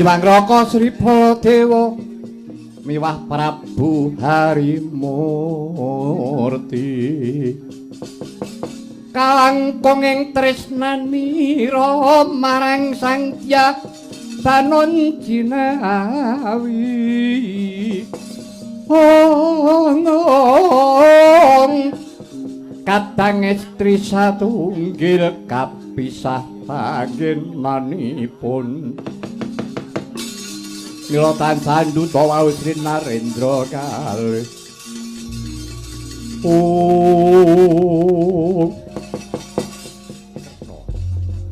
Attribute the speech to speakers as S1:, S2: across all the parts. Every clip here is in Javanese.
S1: Yuwangraka Sri Baladewa miwah Prabu Harimurti kalangkung ing tresnanira marang Sang Hyang Banon Jinawi kadang istri satunggil kapisah panjenenganipun mila tansah nduta wau Sri Narendra kalih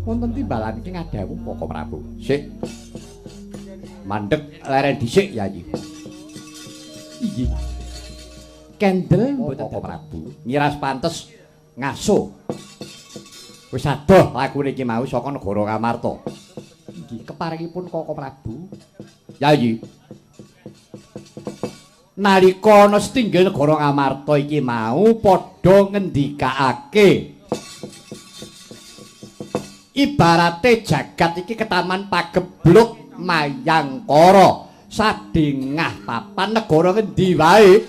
S1: wonten timbalan iki ngadhawu Koko Prabu. Sik. Mandeg leren dhisik Yayi. Inggih. Kendel mboten Koko Prabu. Nyiras pantes ngaso. Wis adoh lakune iki mau saka negara Kamarta. Inggih, keparingipun Koko Prabu. Yayi. Nalika ana setinggil negara Kamarta iki mau padha ngendikake ibarate jagat iki ketaman pagebluk Mayangkara sadengah papan negara ngendi wae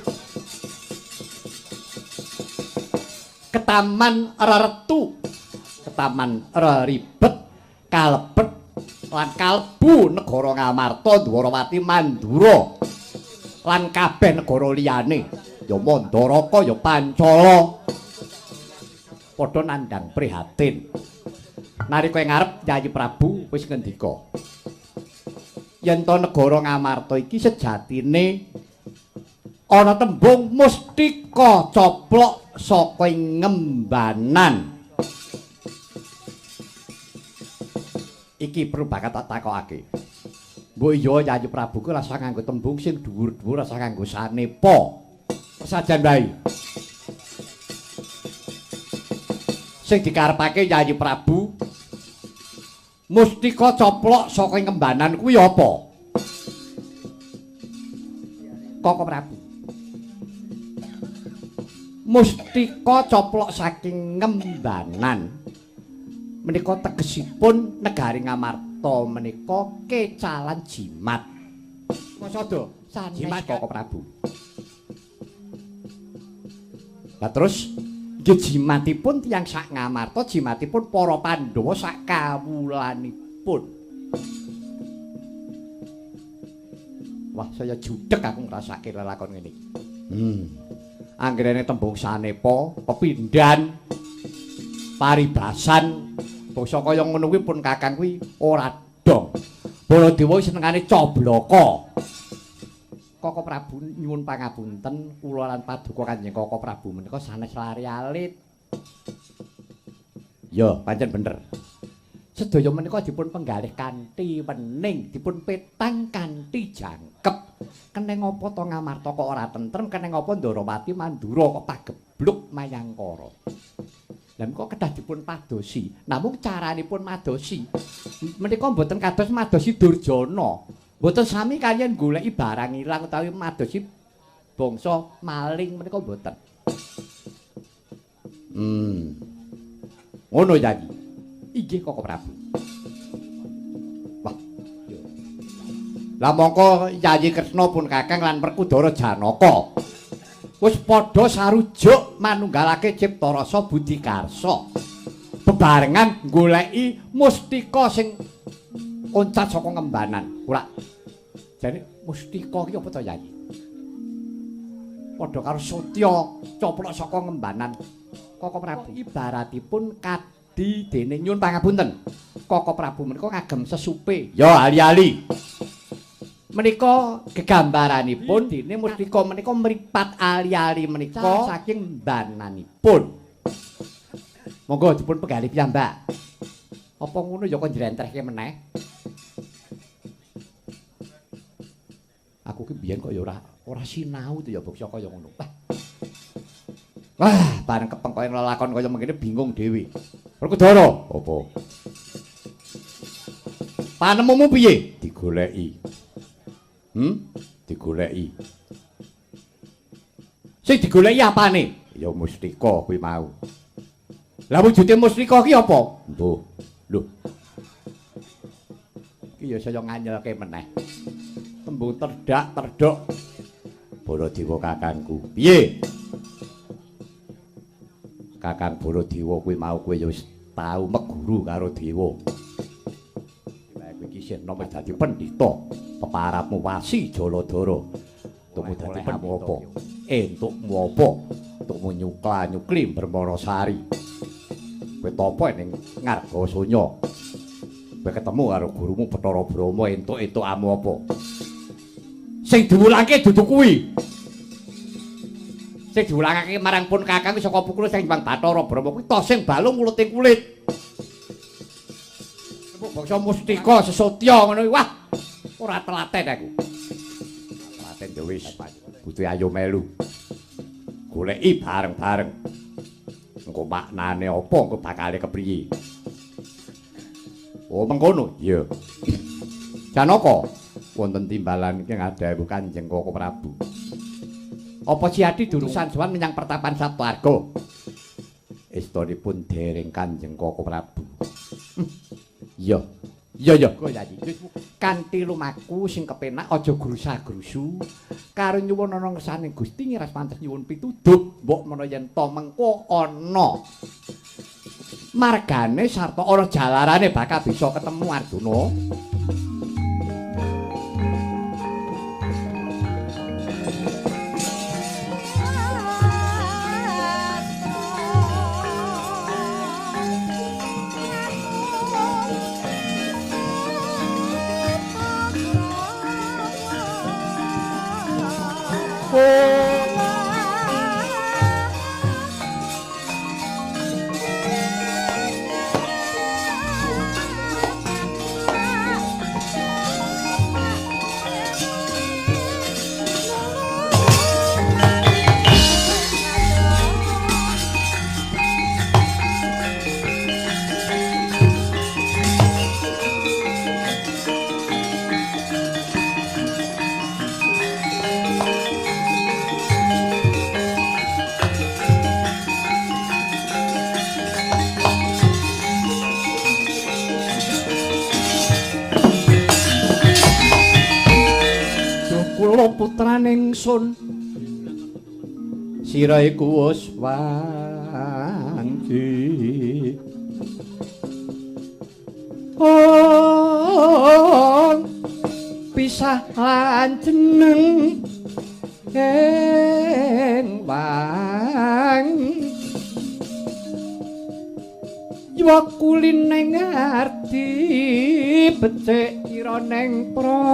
S1: ketaman reretu ketaman reribet kalebet lan kalbu negara Ngamarta Dwarawati Mandura lan kabeh negara liyane ya Mandaraka ya Pancala padha nandhang prihatin. Nalika ngarep Yayi Prabu wis ngendika yen to negara Ngamarta iki sejatine ana tembung mustika coplok saka ngembanan. Iki perlu bakal tak takokake. Mbok iya Yayi Prabu ku rasa nganggo tembung sing dhuwur-dhuwur rasa nganggo sanepa. Sajan wae. Sing dikarepake Yayi Prabu mustika coplok saka kembanan kuwi apa? Koko Prabu. Mustika coplok saking ngembanan menika tegesipun negari Ngamarta menika kecalan jimat. Masada jimat Koko Prabu. Lah terus nggih jimatipun tiyang sak Ngamarta, jimatipun para Pandhawa sak kawulanipun. Wah, saya judeg aku ngrasake lelakon ngene iki. Anggerene tembung sanepa, pepindhan, paribasan, basa kaya ngono kuwi pun Kakang kuwi ora dong. Baladewa senengane coblaka. Koko Prabu nyuwun pangapunten kula lan paduka Kanjeng Koko Prabu menika sanes lari alit. Ya, pancen bener. Sedaya menika dipun penggalih kanthi wening, dipun petang kanthi jangkep. Keneng apa to Ngamarta kok ora tentrem, keneng apa Ndarawati Mandura kok pagebluk Mayangkara. Lah menika kedah dipun padosi. Namung caranipun madosi menika mboten kados madosi Durjana. Mboten sami kaliyan goleki barang ilang utawi madosi bangsa maling menika mboten. Ngono Yayi. Inggih Koko Prabu. Wah. Lah mongko Yayi Kresna pun Kakang lan Werkudara Janaka wis padha sarujuk manunggalake cipta rasa budi karsa. Bebarengan goleki mustika sing oncat saka ngembanan. Ora. Jane mustika iki apa to Yayi? Padha karo Sutya coplok saka ngembanan. Koko Prabu ibaratipun kadi dene nyun pangapunten. Koko Prabu menika ngagem sesupe. Ya ali-ali. Menika gegambaranipun dene mustika menika mripat ali-ali menika saking mbananipun. Monggo dipun penggalih piyambak. Apa ngono ya kok njlentrehke meneh? Aku ki biyen kok ya ora sinau to ya boksa kaya ngono. Wah, bareng kepeng kaya lelakon kaya mengkene bingung dhewe. Werkudara, apa? Panemumu piye? Digoleki. Digoleki. Sing digoleki apane? Ya mustika kuwi mau. Lah wujude mustika ki apa? Mbuh. Lho. Ki ya saya nganyelke meneh. Tembung terdok. Baladewa kakangku. Piye? Kakang Baladewa kuwi mau kowe ya wis tau meguru karo dewa. Kowe iki sing nomor dadi pendhita, peparapmu Wasi Jaladara. Tuku dadi pendhita apa? Entukmu apa? Entukmu nyukla-nyukli Bermarasari. Kowe topo ning Ngargasanya. Kowe ketemu karo gurumu Bathara Brahma entuk-entukamu apa? Sing diwulangke dudu kuwi. Sing diwulangake marang pun kakang saka pukul sing Bang Bathara Brahma kuwi tos sing balung nguluting kulit. Nek bangsa mustika sesotya ngono wah ora telaten aku. Telaten ya wis. Butuh ayo melu. Goleki bareng-bareng. Engko maknane apa engko bakale kepriye? Oh mengkono. Iya. Janaka wonten timbalan ing adhawu Kanjeng Koko Prabu. Apa Ciadi durusan sowan menyang pertapan Saptawarga? Estunipun dereng Kanjeng Koko Prabu. Iya. Iya. Kanthi lumaku sing kepenak aja grusa-grusu. Karo nyuwun ana ngersane Gusti ngiras pantes nyuwun pituduh, mbok menawa yen to mengko ana margane sarta ana jalarane bakal bisa ketemu Arjuna. Putraning sun sira iku wis wanci pisah lan jeneng ing wang jiwa kulineng arti becik kira neng praja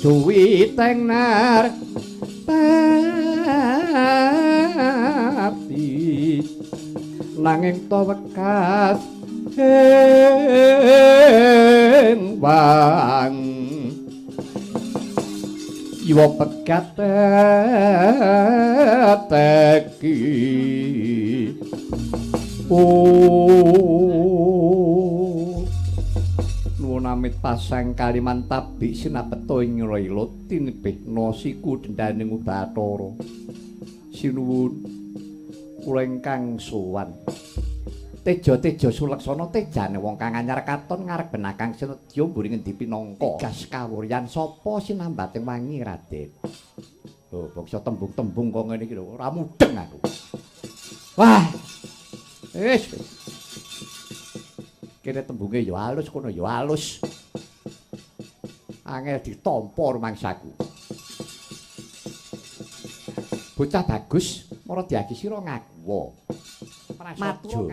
S1: duwi tengnar tapi nanging to wekas ing wang jiwa pegat teki nuwun amit pasang kaliman tabi sinabeto ing raila tinebihna siku dendaning Bathara sinuwun kula ingkang sowan teja-teja sulaksana tejane wong kang anyar katon ngarep benakang sinedya mburi ngendi pinangka gas kawuryan sapa sinambating wangi Raden. Lho bangsa tembung-tembung kok ngene iki lho ora mudeng aku. Wah wis. Kene tembunge ya alus kono ya alus. Angel ditampa rumangsaku. Bocah bagus, mara diagi sira ngakuwa. Maju.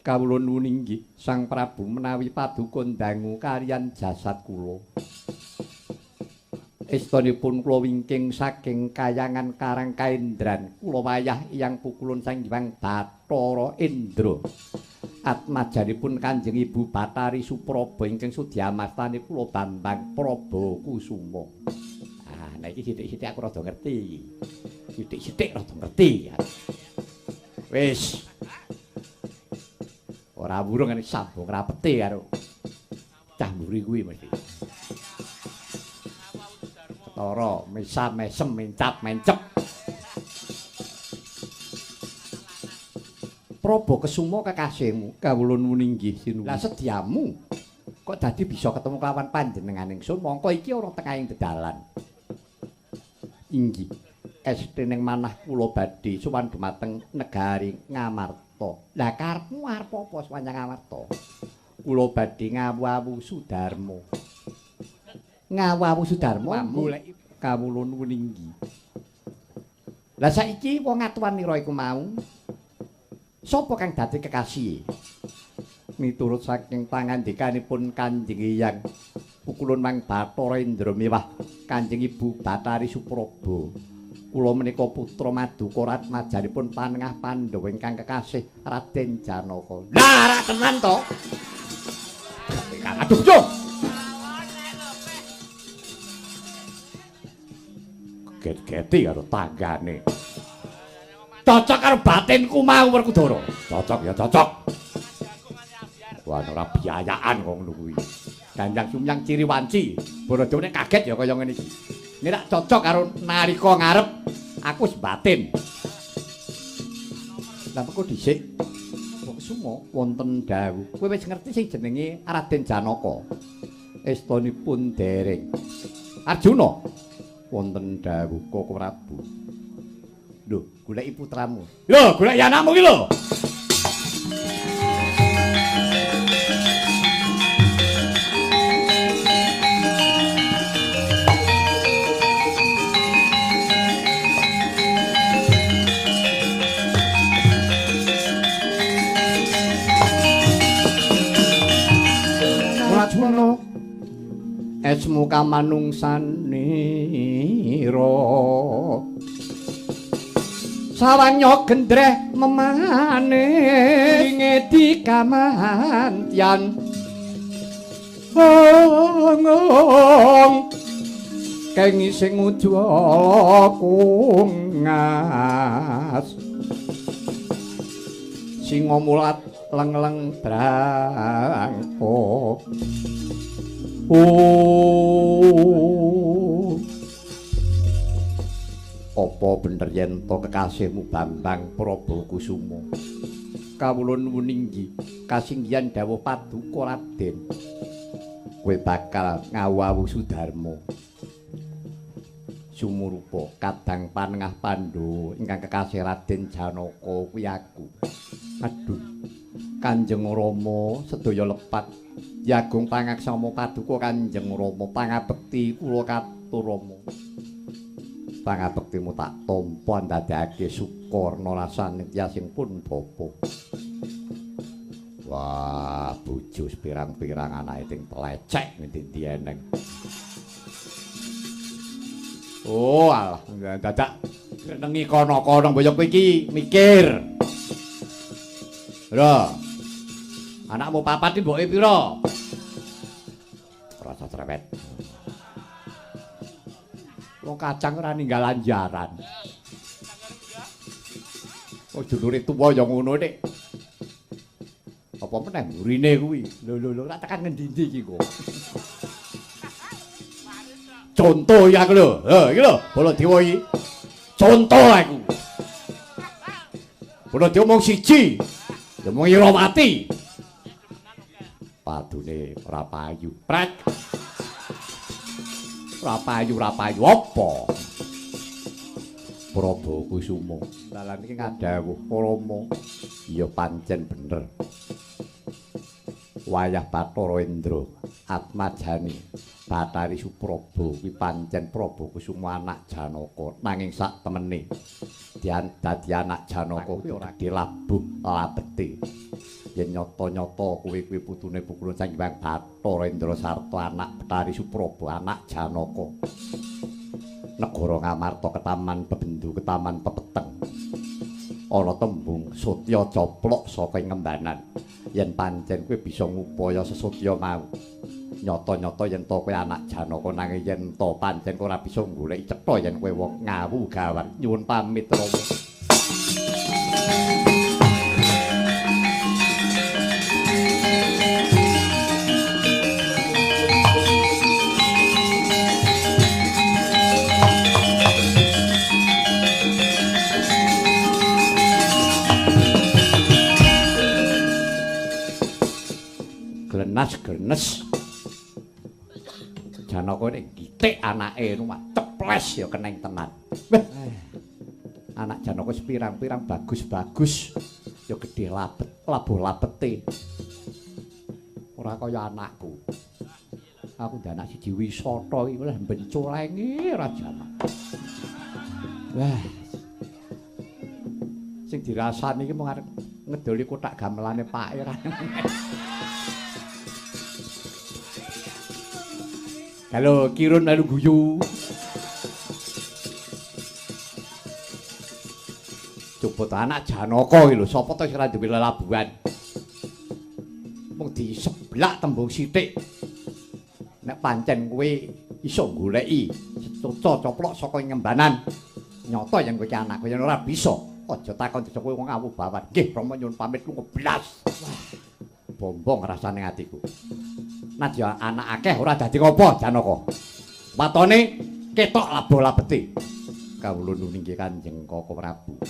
S1: Kawula nuwun inggih Sang Prabu menawi paduka dangu kaliyan jasad kula. Estunipun kula wingking saking kayangan Karang Kaendran kula wayah iyang pukulun Sang Hyang Bathara Indra. Atmajanipun Kanjeng Ibu Bathari Supraba ingkang sudyamartani kula Bambang Prabakusuma. Ah, nek iki sithik-sithik aku rada ngerti. Sithik-sithik rada ngerti. Wis. Ora wurung nek sambung rapete karo cah mburi kuwi mesti. Tara mesam mesem mencap mencep. Prabu Kesuma kekasihmu.
S2: Kawula nuwun inggih sinuwun.
S1: Lah sediamu kok dadi bisa ketemu kelawan panjenengan ingsun mongko iki ora tengahing dedalan.
S2: Inggih.
S1: Estining manah kula badhe sowan dumateng negari Ngamarta. Lah karepmu arep apa sowan Ngamarta? Kula badhe ngawu-awu Sudarma. Ngawu-awu Sudarma
S2: golek kawula nuwun inggih.
S1: Lah saiki wong atuwanira iku mau sapa kang dadi kekasih? Miturut saking pangandikanipun Kanjeng Hyang Pukulun Mang Bathara Indra miwah Kanjeng Ibu Bathari Supraba. Kula menika putra Madukara majanipun panengah Pandhawa ingkang kekasih Raden Janaka. Lah ra tenan to? Aduh yo. Get-geti karo tanggane. Cocok karo batinku mau Werkudara. Cocok ya cocok. Wah ora biayaan kok ngono kuwi. Ganjang Sumyang ciri wanci. Baradane kaget ya kaya ngene iki. Nek cocok karo nalika ngarep aku wis batin. Lah kok dhisik kok sumo wonten dawuh. Kowe wis ngerti sing jenenge Raden Janaka. Estunipun dereng. Arjuna wonten dawuh Koko Prabu. Lho, goleki putramu. Lho, goleki anakmu iki lho. Lajuna esmu kamanungsanira sawanya gendreh memane ngedi kamantyan ngong kengi sing ujwala kungas singa mulat leng-leng drangkok. Apa bener yen to kekasihmu Bambang Prabakusuma? Kawula nuwun inggih, kasinggihan dawuh Paduka Raden. Kowe bakal ngawu-awu Sudarma. Sumurupa kadang panengah Pandhawa ingkang kekasih Raden Janaka kuwi aku. Aduh. Kanjeng Rama sedaya lepat Yagung pangaksama Paduka Kanjeng Rama pangabekti kula katurama. Pangabektimu tak tampa ndadekake Sukarna rasane tiyasipun bapa. Wah, bojo pirang-pirang anake ting telecek ngendi eneng. Oh, alah dadak nengi kono-kono boyok iki mikir. Lho. Anakmu papat iki mboke pira? Rasa cerewet. Wong kacang ora ninggal anjaran. Oh dulure tuwa ya ngono nek. Apa meneh murine kuwi? Lho ora tekan ngendi-endi iki kok. Contoh ya aku lho. Iki lho, Baladewa iki. Contoh aku. Baladewa mung siji. Ya mung Irawati. Padune ora payu. Prek. Ora payu apa? Prabakusuma. Dalan iki ngadhawuh Rama. Ya pancen bener. Wayah Bathara Indra Atmajane Bathari Supraba kuwi pancen Prabakusuma anak Janaka nanging sak temene dadi anak Janaka kuwi ora dilabuh labete. Yen nyata-nyata kowe kuwi putune Pukulun Sanghyang Bathara Indra sarta anak Bathari Supraba anak Janaka. Negara Ngamarta ketaman bebendu ketaman pepeteng. Ana tembung sutya coplok saka ngembanan. Yen pancen kowe bisa ngupaya sesutya mau. Nyata-nyata yen to kowe anak Janaka nanging yen to pancen ora bisa golek cetha yen kowe wong ngawu gawan. Nyuwun pamit Rama. genas grenes. Janaka nek gitik anake nuwak ceples ya keneng tenan. Anak Janaka sepirang-pirang bagus-bagus ya gedhe labuh labete. Ora kaya anakku. Aku ndek anak siji Wisata iki wis bencolenge ra jamak. Wah. Sing dirasani iki mung arep ngedoli kotak gamelane Pak Era. Halo, kirun lalu guyu. Cepet anak Janaka iki lho, sapa to sing ora duwe lelabuhan. Mung diseblak tembung sithik. Nek pancen kowe iso goleki secoco coplok saka ngembanan. Nyata yen kowe anakku yen ora bisa, aja takon kowe wong awu bawan. Nggih, Rama nyuwun pamit lunga blas. Wah, bombong rasane atiku. Nadya anak akeh ora dadi ngopo Janaka. Watone ketok labuh-labete. Kawula nuwun inggih Kanjeng Koko Prabu.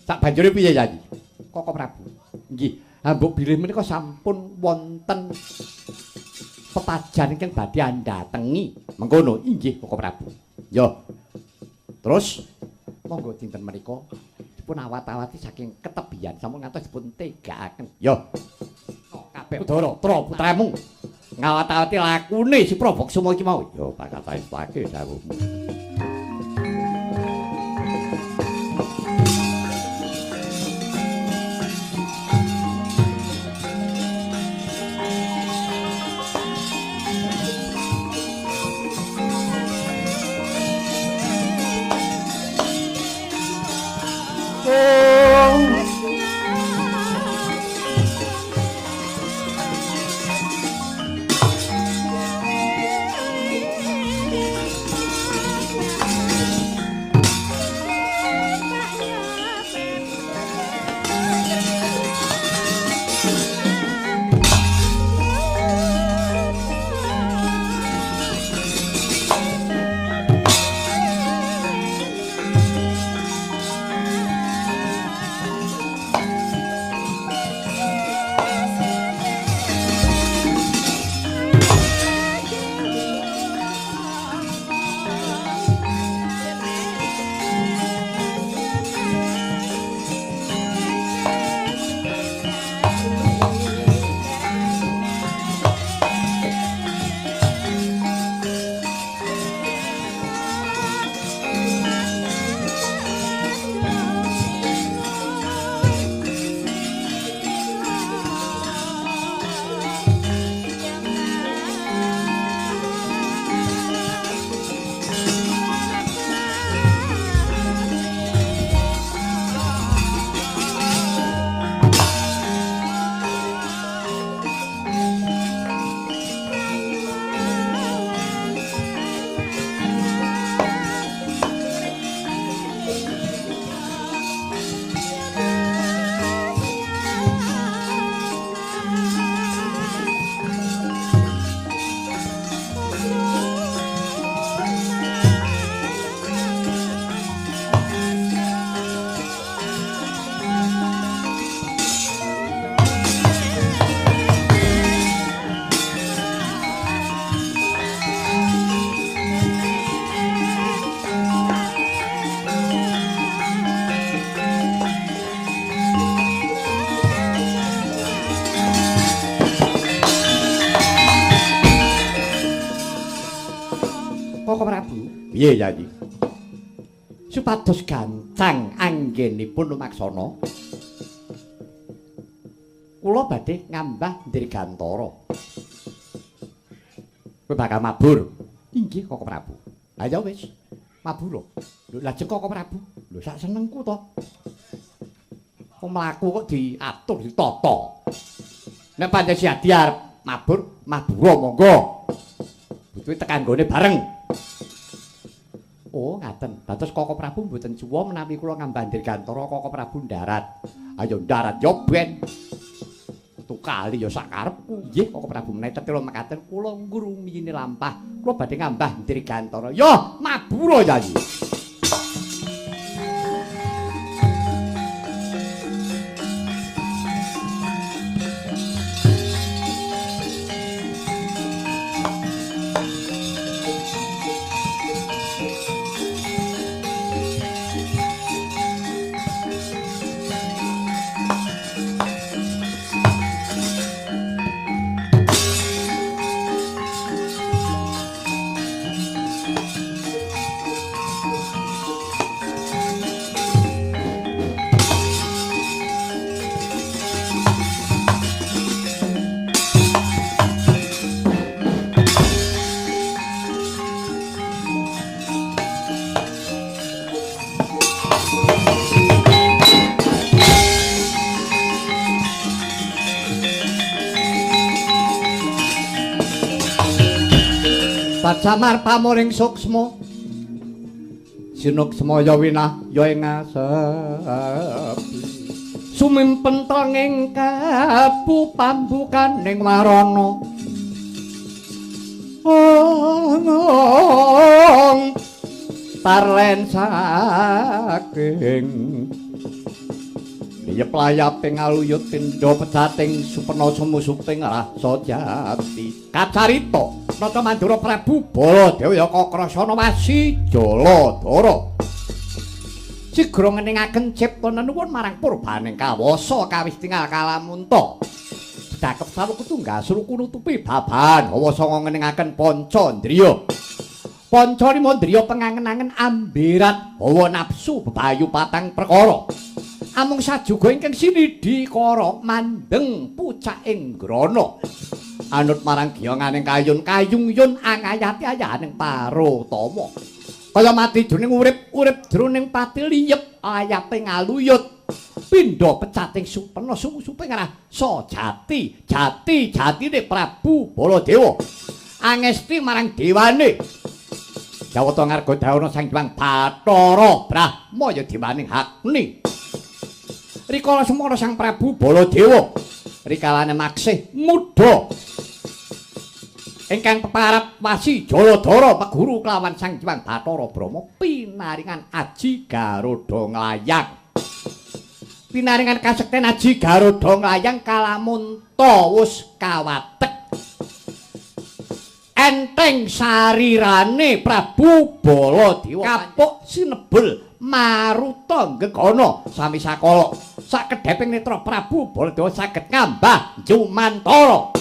S1: Sak banjure piye Yayi? Koko Prabu. Nggih, mbok bilih menika sampun wonten pepajan ingkang badhe andhatengi. Mengkono inggih Koko Prabu. Yo. Terus monggo dinten menika dipun awat-awati saking ketebian sampun ngantos dipun tegakaken. Yo. Kabeh Udara Tra putramu ngawat-awati lakune si Prabaksuma iki mau. Yo bakal saestake dawuhmu. Koko Prabu. Piye Yayi? Supados gancang anggenipun lumaksana. Kula badhe ngambah Dirgantara. Kowe bakal mabur. Inggih Koko Prabu. Ha ya wis. Mabur. Lho lajeng Koko Prabu. Lho sak senengku to. Kok mlaku kok diatur ditata. Nek pancen siadi arep mabur, mabura monggo. Butuhe tekan nggone bareng. Oh, ngaten. Dados Koko Prabu mboten suwa menawi kula ngambah Dirgantara Koko Prabu ndarat. Ayo ndarat yo ben. Tukali ya sak karepku. Nggih Koko Prabu menawi tetelo mekaten kula ngrumiyine lampah. Kula badhe ngambah Dirgantara. Yo mabura Yayi. samar pamuring suksma sinuksma ya winah ya ing ngasep sumimpen tenging kabu pambukaning warana tarlen saking Iya playaping aluyut tindha pecating supena semusuping rasa jati. Kacarita Nata Mandura Prabu Baladewa Kakrasana Wasi Jaladara. Sigra ngeningaken ciptana nuwun marang purbaning kawasa kawistingal kalamunta. Sedakep sawuku tunggal suruku nutupi babahan hawa sanga ngeningaken pancandriya. Pancarima-ndriya pengangen-angen ambirat hawa nafsu bebayu patang perkara. Amung sajuga ingkang sinidhi kara mandeng pucaking grana anut marang giyonganing kayun-kayung-yun angayati-ayaning parutama kaya mati jroning urip jroning pati liyep ayaping aluyut pindha pecating supena sumu-suping rasa jatine Prabu Baladewa angesti marang dewane Jawata Ngargadana Sang Hyang Bathara Brahma ya dewaning Agni rikala semana Sang Prabu Baladewa rikalane maksih muda ingkang peparap Wasi Jaladara peguru kelawan Sang Hyang Bathara Brahma pinaringan aji Garuda nglayang pinaringan kasekten aji Garuda nglayang kalamunta wus kawatek enteng sarirane Prabu Baladewa kapuk sinebul maruta gegana sami sakala sakedheping netra Prabu Baladewa saged ngambah Jumantara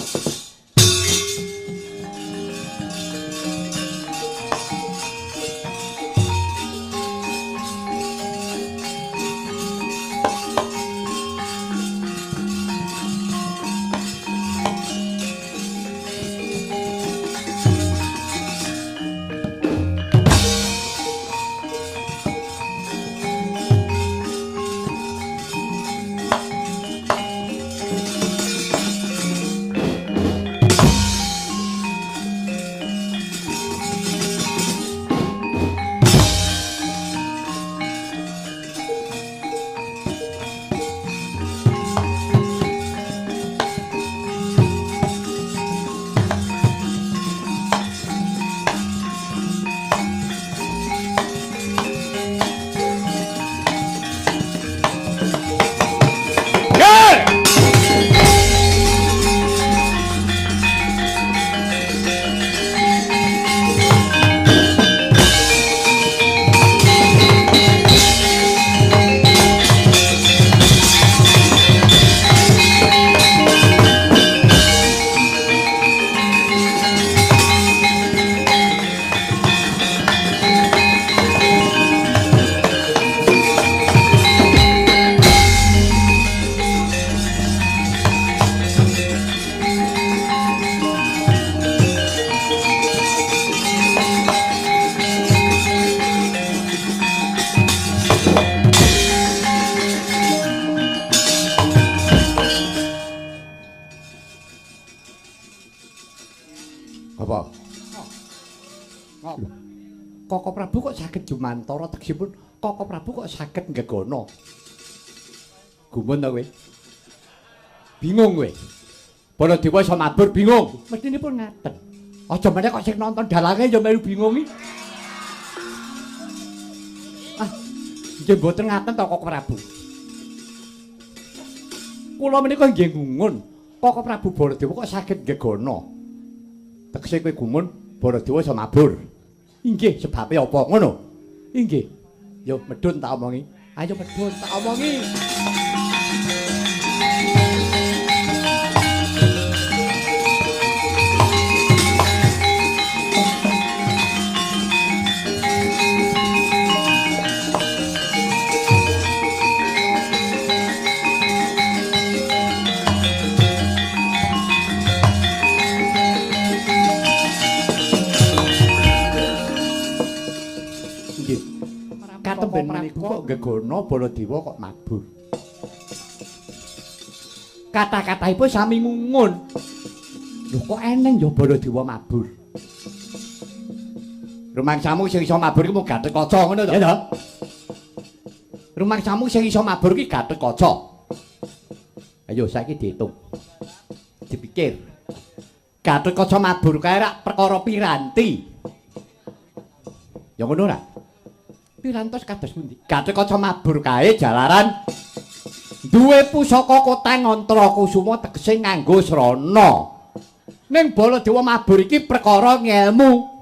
S1: Koko Prabu kok saged Jumantara tegesipun Koko Prabu kok saged nggegana. Gumun ta kowe? Bingung kowe. Baladewa iso mabur bingung. Mestinipun ngaten. Aja meneh kok sing nonton dalange ya melu bingung iki. Ah, nggih mboten ngaten to Koko Prabu. Kula menika nggih ngungun. Koko Prabu Baladewa kok saged nggegana. Tegese kowe gumun Baladewa iso mabur. Inggih, sebabe apa ngono? Inggih. Yo medhun tak omongi. Ayo medhun tak omongi. Katemben menika kok gegana Baladewa kok mabur. Kata-katahipun sami ngungun. Lho kok eneng ya Baladewa mabur. Rumangsamu sing iso mabur ki mung Gatotkaca ngono to? Ya to. Rumangsamu sing iso mabur ki Gatotkaca. Ayo saiki diitung. Dipikir. Gatotkaca mabur kae rak perkara piranti. Ya ngono ra? Pirantos kados pundi? Gatotkaca mabur kae jalaran duwe pusaka koteng Antrakusuma tegese nganggo srana. Ning Baladewa mabur iki perkara ngelmu.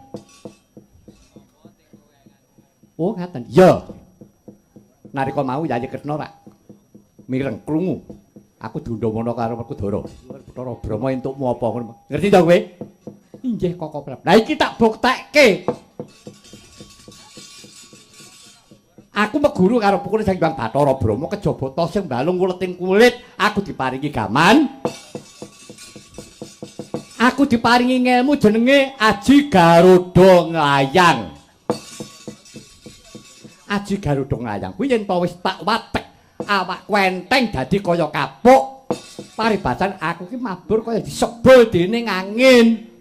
S1: Oh, ngaten. Ya. Nalika mau Yayi Kresna rak mireng krungu. Aku diundhamana karo Werkudara. Bathara Brahma entukmu apa ngono. Ngerti to kowe? Inggih Koko Prabu. Lah iki tak buktekke. Aku meguru karo pukul Sang Hyang Bathara Brahma kejaba ta sing mbalung kuleting kulit, aku diparingi gaman. Aku diparingi ngelmu jenenge Aji Garuda Nglayang. Aji Garuda Nglayang kuwi yen to wis tak watek awak enteng dadi kaya kapuk. Paribasan aku ki mabur kaya disebul dening angin.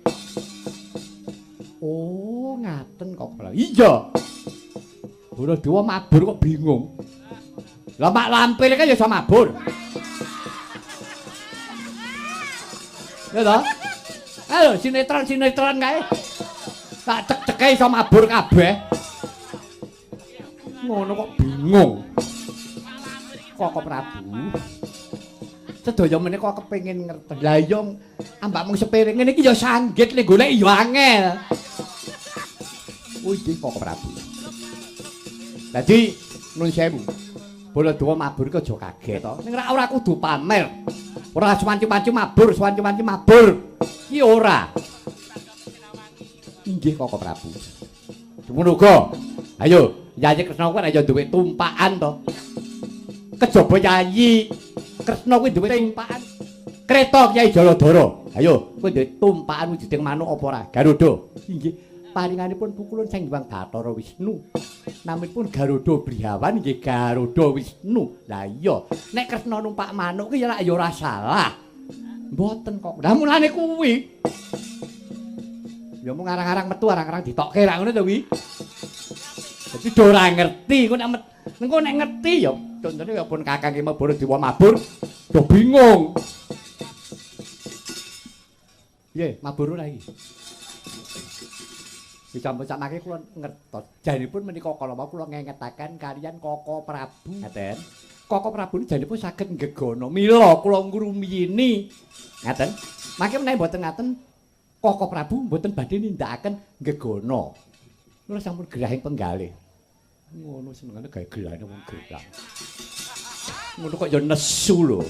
S1: Oh, ngaten kok. Iya. Baladewa mabur kok bingung. Lah mak lampir kan ya iso mabur. Ya toh? Ayo sinetron kae. Tak cek-ceke iso mabur kabeh. Ngono kok bingung. Koko Prabu. Sedaya menika kepengin ngerti. Lah iya ambak mung sepiring ngene iki ya sanggit nek golek ya angel. Oh iki Koko Prabu. Dadi nuwun sewu. Baladewa mabur iki aja kaget to. Ning ora kudu pamer. Ora sewanci-wanci mabur. Iki ora. Inggih Koko Prabu. Semono uga. Ayo, Yayi Kresna kuwi aja duwe tumpakan to. Kejaba Yayi Kresna kuwi duwe tumpakan. Kreta Kyai Jaladara. Ayo, kowe duwe tumpakan wujuding manuk apa ora? Garuda. Inggih. Paringanipun pukulun Sang Hyang Bathara Wisnu. Naminipun Garuda Brihawan nggih Garuda Wisnu. Lah iya, nek Kresna numpak manuk ki ya ora salah. Mboten kok. Lah mulane kuwi. Ya mung arang-arang metu arang-arang ditokke ra ngono to kuwi. Dadi do ora ngerti, engko nek ngerti ya contone ya pun Kakang Ki Baladewa mabur do bingung. Piye, mabur ora iki? Dicampur sakmake kula ngertos. Janipun menika kala kula ngengetaken kaliyan Koko Prabu. Ngaten. Koko Prabu janipun saged nggegana. Mila kula ngrumiyini. Ngaten. Mangke menawi mboten ngaten Koko Prabu mboten badhe nindakaken nggegana. Kula sampun gerahing penggalih. Ngono senengane gawe gelane wong gerah. Ngono kok ya nesu lho.